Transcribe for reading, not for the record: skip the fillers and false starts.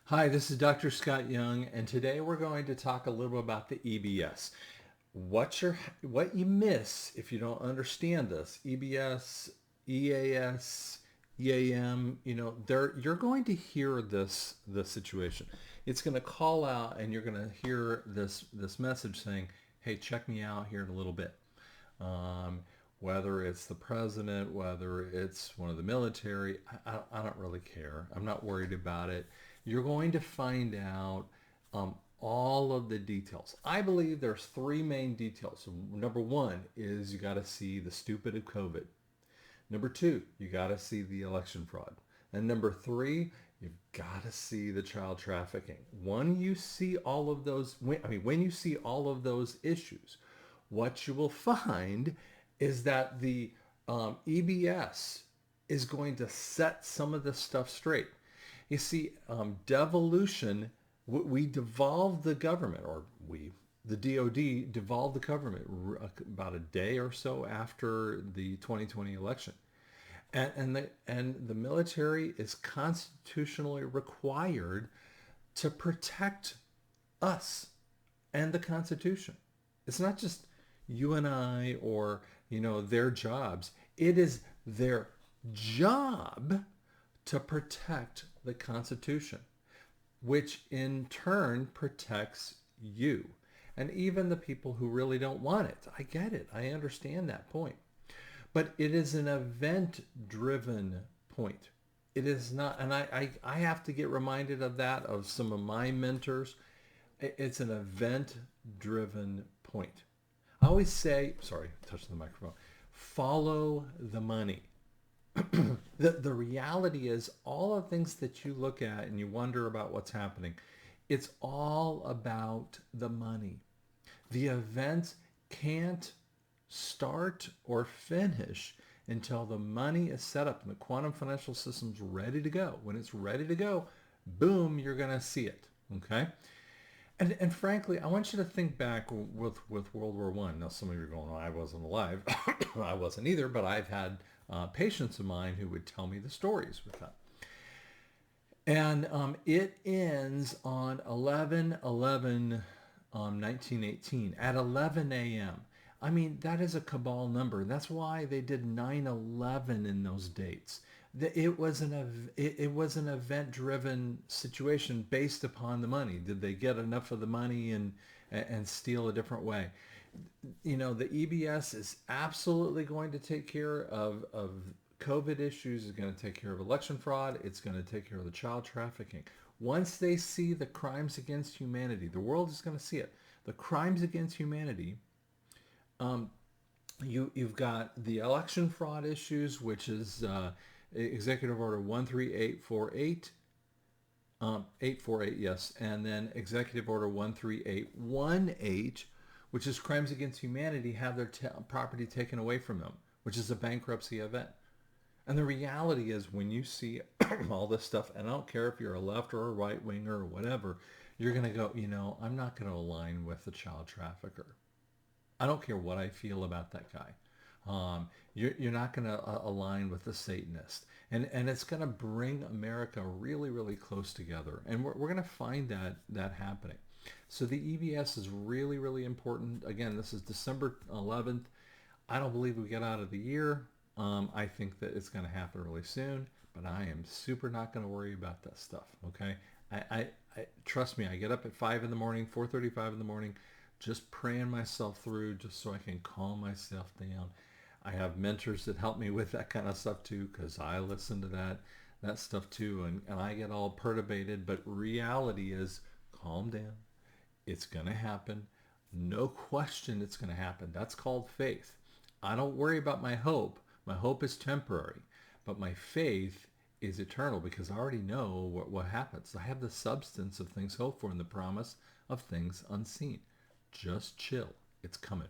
Hi, this is Dr. Scott Young, and today we're going to talk a little bit about the EBS. What you miss if you don't understand this? EBS, EAS, EAM. You're going to hear this situation. It's going to call out, and you're going to hear this message saying, "Hey, check me out here in a little bit." Um, Whether it's the president, whether it's one of the military, I don't really care. I'm not worried about it. You're going to find out all of the details. I believe there's three main details. Number one is you got to see the stupid of COVID. Number two, you got to see the election fraud. And number three, you've got to see the child trafficking. When you see all of those, when you see all of those issues, what you will find is that the EBS is going to set some of this stuff straight. You see, devolution, we devolved the government, the DOD devolved the government about a day or so after the 2020 election. And the military is constitutionally required to protect us and the Constitution. It's not just you and I or, their jobs. It is their job to protect the Constitution, which in turn protects you. And even the people who really don't want it. I get it. I understand that point. But it is an event-driven point. It is not, and I have to get reminded of that, of some of my mentors. It's an event-driven point. I always say, sorry, touching the microphone, follow the money. The reality is all the things that you look at and you wonder about what's happening, it's all about the money. The events can't start or finish until the money is set up and the quantum financial system's ready to go. When it's ready to go, boom, you're going to see it. Okay? And frankly, I want you to think back with World War One. Now, some of you are going, "Oh, I wasn't alive." I wasn't either, but I've had patients of mine who would tell me the stories with that. And it ends on 11/11/1918 at 11 a.m. I mean, that is a cabal number. That's why they did 9/11 in those dates. It was an event-driven situation based upon the money. Did they get enough of the money and steal a different way? The EBS is absolutely going to take care of COVID issues. It's going to take care of election fraud. It's going to take care of the child trafficking. Once they see the crimes against humanity, the world is going to see it. The crimes against humanity. You've got the election fraud issues, which is Executive Order 13848, 848, yes, and then Executive Order 13818, which is crimes against humanity, have their property taken away from them, which is a bankruptcy event. And the reality is when you see all this stuff, and I don't care if you're a left or a right winger or whatever, you're going to go, I'm not going to align with the child trafficker. I don't care what I feel about that guy. You're not going to align with the Satanist. And it's going to bring America really, really close together. And we're going to find that happening. So the EBS is really, really important. Again, this is December 11th. I don't believe we get out of the year. I think that it's going to happen really soon. But I am super not going to worry about that stuff. Okay? I trust me, I get up at 5 in the morning, 4:35 in the morning, just praying myself through just so I can calm myself down. I have mentors that help me with that kind of stuff too, because I listen to that stuff too, and I get all perturbated. But reality is, calm down. It's going to happen. No question it's going to happen. That's called faith. I don't worry about my hope. My hope is temporary, but my faith is eternal because I already know what happens. I have the substance of things hoped for and the promise of things unseen. Just chill. It's coming.